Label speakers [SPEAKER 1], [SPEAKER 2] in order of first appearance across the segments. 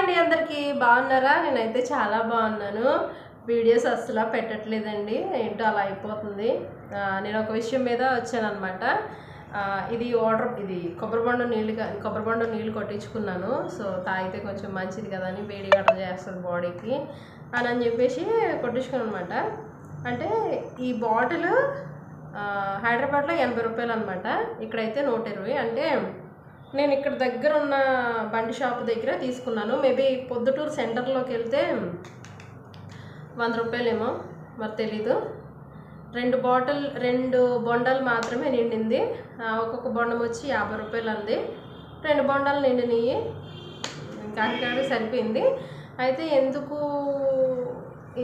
[SPEAKER 1] అండి అందరికీ బాగున్నారా? నేనైతే చాలా బాగున్నాను. వీడియోస్ అస్సలు పెట్టట్లేదండి, ఏంటో అలా అయిపోతుంది. నేను ఒక విషయం మీద వచ్చానన్నమాట. ఇది కొబ్బరి బొండం నీళ్ళు కొట్టించుకున్నాను. సో తాగితే కొంచెం మంచిది కదా అని, వేడి గట్ట చేస్తుంది బాడీకి అని చెప్పేసి కొట్టించుకున్నాను అనమాట. అంటే ఈ బాటిల్ హైదరాబాద్లో 80 రూపాయలు అనమాట, ఇక్కడైతే 120. అంటే నేను ఇక్కడ దగ్గర ఉన్న బండి షాప్ దగ్గర తీసుకున్నాను. మేబీ పొద్దుటూరు సెంటర్లోకి వెళ్తే 100 రూపాయలేమో, మరి తెలీదు. 2 బొండాలు మాత్రమే నిండింది. ఒక్కొక్క బొండం వచ్చి 50 రూపాయలు అంది. 2 బొండాలు నిండినవి, కాకినాడ సరిపోయింది. అయితే ఎందుకు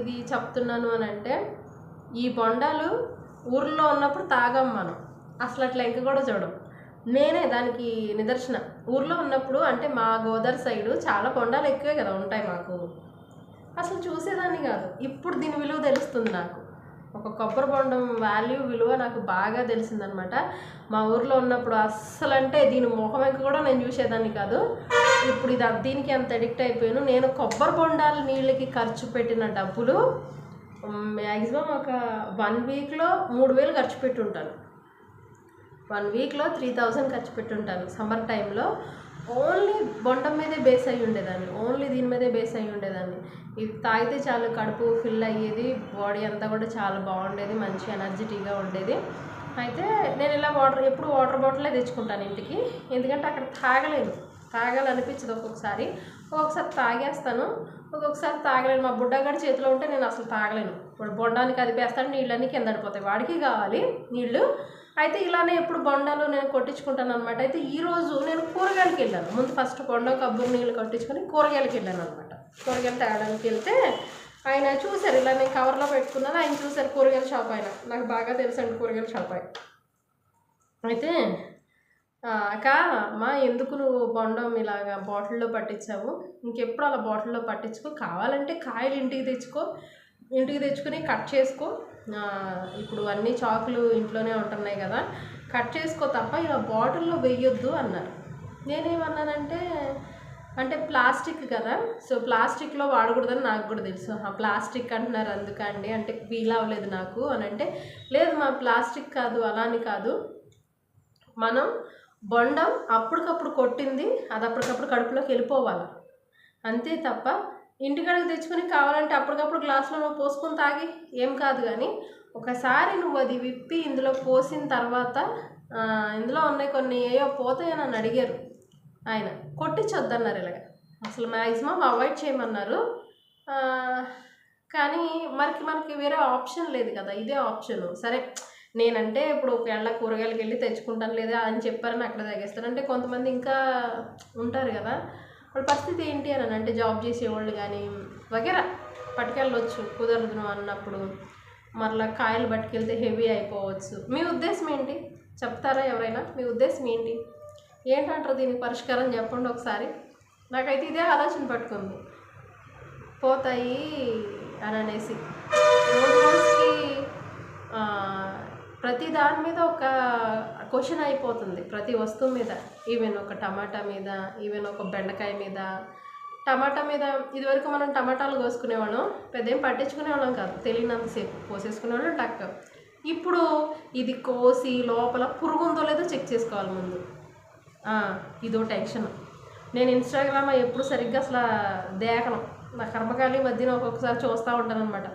[SPEAKER 1] ఇది చెప్తున్నాను అని అంటే, ఈ బొండాలు ఊర్లో ఉన్నప్పుడు తాగం మనం, అసలు అట్లా ఇంక కూడా చూడం. నేనే దానికి నిదర్శన. ఊర్లో ఉన్నప్పుడు అంటే మా గోదావరి సైడు చాలా బొండాలు ఎక్కువే కదా ఉంటాయి మాకు, అసలు చూసేదాన్ని కాదు. ఇప్పుడు దీని విలువ తెలుస్తుంది నాకు. ఒక కొబ్బరి బొండం విలువ నాకు బాగా తెలిసిందనమాట. మా ఊర్లో ఉన్నప్పుడు అస్సలు అంటే దీని మొహం వెంక కూడా నేను చూసేదాన్ని కాదు. ఇప్పుడు దీనికి అంత అడిక్ట్ అయిపోయాను. నేను కొబ్బరి బొండాల నీళ్ళకి ఖర్చు పెట్టిన డబ్బులు మ్యాక్సిమం ఒక 1 వీక్లో 3000 ఖర్చు పెట్టి ఉంటాను. 1 వీక్లో 3000 ఖర్చు పెట్టి ఉంటాను. సమ్మర్ టైంలో ఓన్లీ బొండం మీదే బేస్ అయ్యి ఉండేదాన్ని, ఓన్లీ దీని మీదే బేస్ అయ్యి ఉండేదాన్ని. ఇది తాగితే చాలు కడుపు ఫిల్ అయ్యేది, బాడీ అంతా కూడా చాలా బాగుండేది, మంచి ఎనర్జెటిక్గా ఉండేది. అయితే నేను ఇలా ఎప్పుడు వాటర్ బాటిలే తెచ్చుకుంటాను ఇంటికి, ఎందుకంటే అక్కడ తాగాలనిపించదు. ఒక్కొక్కసారి తాగేస్తాను, ఒక్కొక్కసారి తాగలేను. మా బుడ్డగాడి చేతిలో ఉంటే నేను అసలు తాగలేను. ఇప్పుడు బొండానికి అదిపేస్తాను, నీళ్ళన్నీ కింద పడిపోతాయి, వాడికి కావాలి నీళ్ళు. అయితే ఇలానే ఎప్పుడు బొండాలు నేను కొట్టించుకుంటాను అనమాట. అయితే ఈరోజు నేను కూరగాయలకి వెళ్ళాను. ముందు ఫస్ట్ బొండం కొబ్బరి నీళ్ళు కొట్టించుకొని కూరగాయలకి వెళ్ళాను అనమాట. కూరగాయలు తేడానికి వెళ్తే ఆయన చూశారు, ఇలా నేను కవర్లో పెట్టుకున్నాను. ఆయన చూశారు, కూరగాయల షాప్ ఆయన, నాకు బాగా తెలుసండి కూరగాయల షాప్ ఆయన. అయితే అక్క అమ్మా, ఎందుకు నువ్వు బొండం ఇలాగా బాటిల్లో పట్టించావు? ఇంకెప్పుడు అలా బాటిల్లో పట్టించుకో, కావాలంటే కాయలు ఇంటికి తెచ్చుకొని కట్ చేసుకో. ఇప్పుడు అన్ని చాకులు ఇంట్లోనే ఉంటున్నాయి కదా, కట్ చేసుకో తప్ప ఇలా బాటిల్లో వేయొద్దు అన్నారు. నేనేమన్నానంటే ప్లాస్టిక్ కదా, సో ప్లాస్టిక్లో వాడకూడదని నాకు కూడా తెలుసు. ప్లాస్టిక్ అంటున్నారు అందుకండి అంటే ఫీల్ అవ్వలేదు నాకు అని అంటే, లేదు మా ప్లాస్టిక్ కాదు, అలా అని కాదు, మనం బొండం అప్పటికప్పుడు కొట్టింది అది అప్పటికప్పుడు కడుపులోకి వెళ్ళిపోవాలి అంతే తప్ప ఇంటికాడికి తెచ్చుకొని కావాలంటే అప్పటికప్పుడు గ్లాసులో నువ్వు పోసుకొని తాగి ఏం కాదు. కానీ ఒకసారి నువ్వు అది విప్పి ఇందులో పోసిన తర్వాత ఇందులో ఉన్నాయి కొన్ని ఏయో పోతాయని నన్ను అడిగారు. ఆయన కొట్టించొద్దన్నారు, ఇలాగ అసలు మ్యాక్సిమం అవాయిడ్ చేయమన్నారు. కానీ మనకి వేరే ఆప్షన్ లేదు కదా, ఇదే ఆప్షను. సరే నేనంటే ఇప్పుడు ఒకవేళ కూరగాయలకి వెళ్ళి తెచ్చుకుంటాను లేదా అని చెప్పారని అక్కడ తాగేస్తాను. అంటే కొంతమంది ఇంకా ఉంటారు కదా, వాళ్ళ పరిస్థితి ఏంటి అని అంటే జాబ్ చేసేవాళ్ళు కానీ వగేరా పట్టుకెళ్ళవచ్చు, కుదరదు అన్నప్పుడు మరలా కాయలు పట్టుకెళ్తే హెవీ అయిపోవచ్చు. మీ ఉద్దేశం ఏంటి చెప్తారా? ఎవరైనా మీ ఉద్దేశం ఏంటంటారు? దీనికి పరిష్కారం చెప్పండి ఒకసారి. నాకైతే ఇదే ఆలోచన పట్టుకుంది, పోతాయి అని అనేసి. రోజుకి ప్రతి దాని మీద ఒక క్వశ్చన్ అయిపోతుంది, ప్రతి వస్తువు మీద. ఈవెన్ ఒక టమాటా మీద, ఈవెన్ ఒక బెండకాయ మీద. టమాటా మీద ఇదివరకు మనం టమాటాలు కోసుకునేవాళ్ళం, పెద్ద ఏం పట్టించుకునేవాళ్ళం కాదు, తెలియనంతసేపు కోసేసుకునేవాళ్ళం టక్. ఇప్పుడు ఇది కోసి లోపల పురుగు ఉందో లేదో చెక్ చేసుకోవాలి ముందు, ఇదో టెన్షన్. నేను ఇన్స్టాగ్రామ్ ఎప్పుడు సరిగ్గా అసలు దేకను, నా కర్మకాలి మధ్యన ఒక్కొక్కసారి చూస్తూ ఉంటాను అనమాట.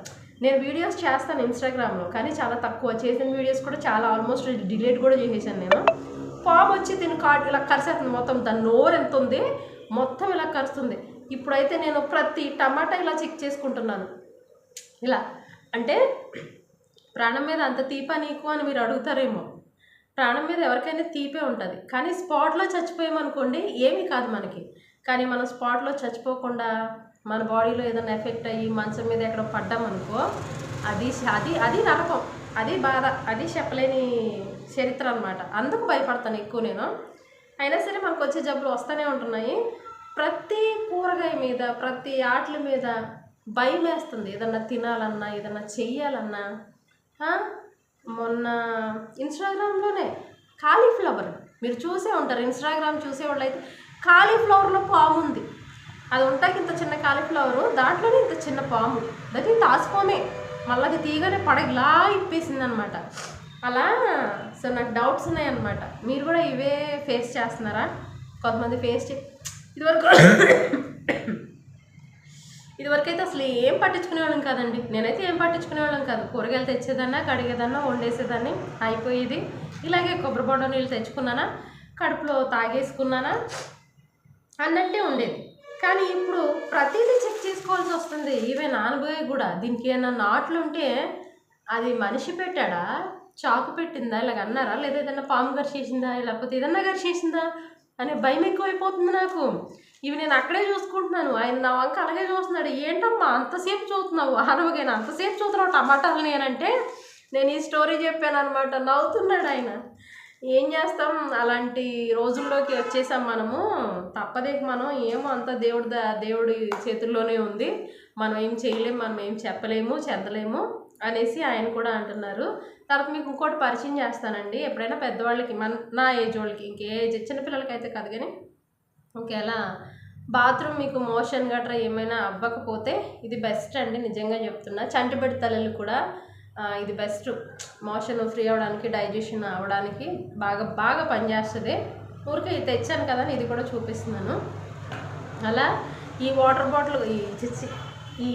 [SPEAKER 1] నేను వీడియోస్ చేస్తాను ఇన్స్టాగ్రామ్లో, కానీ చాలా తక్కువ. చేసిన వీడియోస్ కూడా చాలా ఆల్మోస్ట్ డిలీట్ కూడా చేసేసాను నేను. పాము వచ్చి దీన్ని ఇలా కరిసేస్తుంది మొత్తం, దాని నోరు ఎంత ఉంది మొత్తం ఇలా కరుస్తుంది. ఇప్పుడైతే నేను ప్రతి టమాటా ఇలా చెక్ చేసుకుంటున్నాను. ఇలా అంటే ప్రాణం మీద అంత తీపా నీకు అని మీరు అడుగుతారేమో. ప్రాణం మీద ఎవరికైనా తీపే ఉంటుంది, కానీ స్పాట్లో చచ్చిపోయామనుకోండి ఏమీ కాదు మనకి. కానీ మనం స్పాట్లో చచ్చిపోకుండా మన బాడీలో ఏదైనా ఎఫెక్ట్ అయ్యి మంచం మీద ఎక్కడ పడ్డామనుకో, అది నరకం, అది బాధ, అది చెప్పలేని చరిత్ర అనమాట. అందుకు భయపడతాను ఎక్కువ నేను. అయినా సరే మనకు వచ్చే జబ్బులు వస్తూనే ఉంటున్నాయి. ప్రతి కూరగాయ మీద, ప్రతి ఆటల మీద భయం వేస్తుంది, ఏదన్నా తినాలన్నా, ఏదన్నా చెయ్యాలన్నా. మొన్న ఇన్స్టాగ్రామ్లోనే కాలీఫ్లవర్ మీరు చూసే ఉంటారు, ఇన్స్టాగ్రామ్ చూసేవాళ్ళు అయితే కాలీఫ్లవర్లో పాము ఉంది. అది ఉంటాకి ఇంత చిన్న కాలీఫ్లవరు, దాంట్లోనే ఇంత చిన్న పాము, అది తాసుపామే, మళ్ళీ అది తీయగానే పడగలా ఇప్పేసింది అనమాట. అలా సో నాకు డౌట్స్ ఉన్నాయన్నమాట. మీరు కూడా ఇవే ఫేస్ చేస్తున్నారా? కొంతమంది ఫేస్ ఇదివరకైతే అసలు ఏం పట్టించుకునేవాళ్ళం కాదండి. నేనైతే ఏం పట్టించుకునేవాళ్ళం కాదు. కూరగాయలు తెచ్చేదాన్నా, కడిగేదాన్నా, వండేసేదాన్ని, అయిపోయేది. ఇలాగే కొబ్బరి బొండం నీళ్ళు తెచ్చుకున్నానా, కడుపులో తాగేసుకున్నానా అన్నట్టే ఉండేది. కానీ ఇప్పుడు ప్రతిదీ చెక్ చేసుకోవాల్సి వస్తుంది. ఈవెన్ ఆనబోయే కూడా దీనికి ఏమైనా నాట్లు ఉంటే అది మనిషి పెట్టాడా, చాకు పెట్టిందా, ఇలాగ అన్నారా, లేదా ఏదైనా పాము గరిచేసిందా, లేకపోతే ఏదన్నా గరిచేసిందా అనే భయం ఎక్కువైపోతుంది నాకు. ఇవి నేను అక్కడే చూసుకుంటున్నాను, ఆయన నా వంక అలాగే చూస్తున్నాడు. ఏంటమ్మా అంతసేపు చూస్తున్నావు, ఆనవగైనా అంతసేపు చూస్తున్నావు టమాటాలని అంటే నేను ఈ స్టోరీ చెప్పాను అనమాట. నవ్వుతున్నాడు ఆయన. ఏం చేస్తాం, అలాంటి రోజుల్లోకి వచ్చేసాం మనము. తప్పదే, మనం ఏమో అంత దేవుడి చేతుల్లోనే ఉంది. మనం ఏం చేయలేము, మనం ఏం చెప్పలేము, చెందలేము అనేసి ఆయన కూడా అంటున్నారు. తర్వాత మీకు ఇంకోటి పరిచయం చేస్తానండి. ఎప్పుడైనా పెద్దవాళ్ళకి, నా ఏజ్ వాళ్ళకి, ఇంకే ఏజ్ చిన్నపిల్లలకి అయితే కాదు కానీ, ఇంకెలా బాత్రూమ్ మీకు మోషన్ గట్రా ఏమైనా అవ్వకపోతే ఇది బెస్ట్ అండి, నిజంగా చెప్తున్నా. చంటిబెడి తల్లులు కూడా ఇది బెస్ట్. మోషన్ ఫ్రీ అవ్వడానికి, డైజెషన్ అవ్వడానికి బాగా బాగా పనిచేస్తుంది. ఊరికే ఇది తెచ్చాను కదా, ఇది కూడా చూపిస్తున్నాను. అలా ఈ వాటర్ బాటిల్, ఈ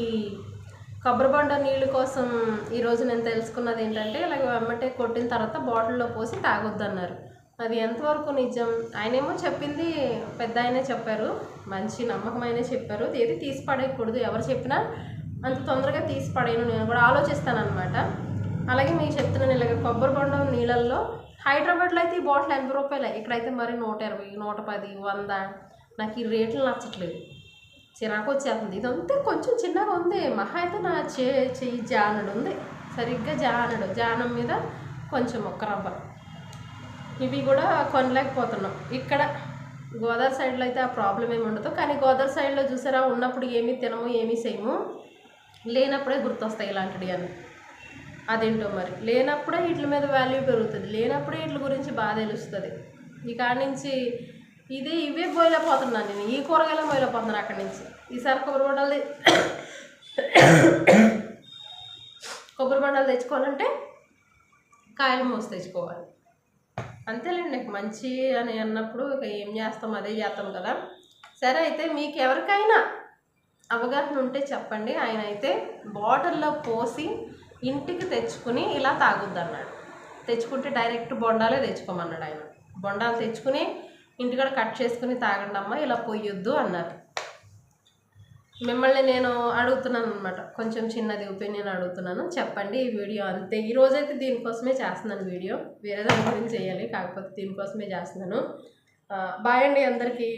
[SPEAKER 1] కొబ్బరి బొండ నీళ్ళు కోసం ఈరోజు నేను తెలుసుకున్నది ఏంటంటే, ఇలాగ వెమ్మటే కొట్టిన తర్వాత బాటిల్లో పోసి తాగొద్దన్నారు. అది ఎంతవరకు నిజం? ఆయనేమో చెప్పింది పెద్ద ఆయనే చెప్పారు, మంచి నమ్మకమైనే చెప్పారు. ఏది తీసి పడేయకూడదు, ఎవరు చెప్పినా అంత తొందరగా తీసి పడేయను, నేను కూడా ఆలోచిస్తానమాట. అలాగే మీకు చెప్తున్నాను, ఇలాగ కొబ్బరి బొండం నీళ్ళల్లో, హైదరాబాద్లో అయితే ఈ బాటిల్ 80 రూపాయలే, ఇక్కడైతే మరి 120, 110, 100. నాకు ఈ రేట్లు నచ్చట్లేదు, చిరాకు వచ్చేస్తుంది. ఇదంతా కొంచెం చిన్నగా ఉంది, మహా అయితే నా చెయ్యి జానడు ఉంది, సరిగ్గా జానం మీద కొంచెం ఒక్క రవ్వ. ఇవి కూడా కొనలేకపోతున్నాం. ఇక్కడ గోదావరి సైడ్లో అయితే ఆ ప్రాబ్లం ఏమి ఉండదు. కానీ గోదావరి సైడ్లో చూసారా, ఉన్నప్పుడు ఏమీ తినము, ఏమీ చేయము, లేనప్పుడే గుర్తొస్తాయి ఇలాంటివి అని. అదేంటో మరి, లేనప్పుడే వీటి మీద వాల్యూ పెరుగుతుంది, లేనప్పుడే వీటి గురించి బాగా తెలుస్తుంది. ఈ కాడ నుంచి ఇవే పోయలేకపోతున్నాను నేను, ఈ కూరగాయలు పోయలేకపోతున్నాను అక్కడి నుంచి. ఈసారి కొబ్బరి బండాలు తెచ్చుకోవాలంటే కాయలు మోసి తెచ్చుకోవాలి. అంతేలేండి, మంచి అని అన్నప్పుడు ఇక ఏం చేస్తాం, అదే చేస్తాం కదా. సరే, అయితే మీకు ఎవరికైనా అవగాహన ఉంటే చెప్పండి. ఆయన అయితే బాటిల్లో పోసి ఇంటికి తెచ్చుకుని ఇలా తాగుద్దన్నాడు. తెచ్చుకుంటే డైరెక్ట్ బొండాలే తెచ్చుకోమన్నాడు ఆయన. బొండాలు తెచ్చుకుని ఇంటికాడ కట్ చేసుకుని తాగండి అమ్మ, ఇలా పొయ్యొద్దు అన్నారు. మిమ్మల్ని నేను అడుగుతున్నాను అనమాట, కొంచెం చిన్నది ఒపీనియన్ అడుగుతున్నాను, చెప్పండి. ఈ వీడియో అంతే, ఈరోజైతే దీనికోసమే చేస్తున్నాను వీడియో, వేరే దాని గురించి చేయాలి, కాకపోతే దీనికోసమే చేస్తున్నాను. బాయ్ అండి అందరికీ.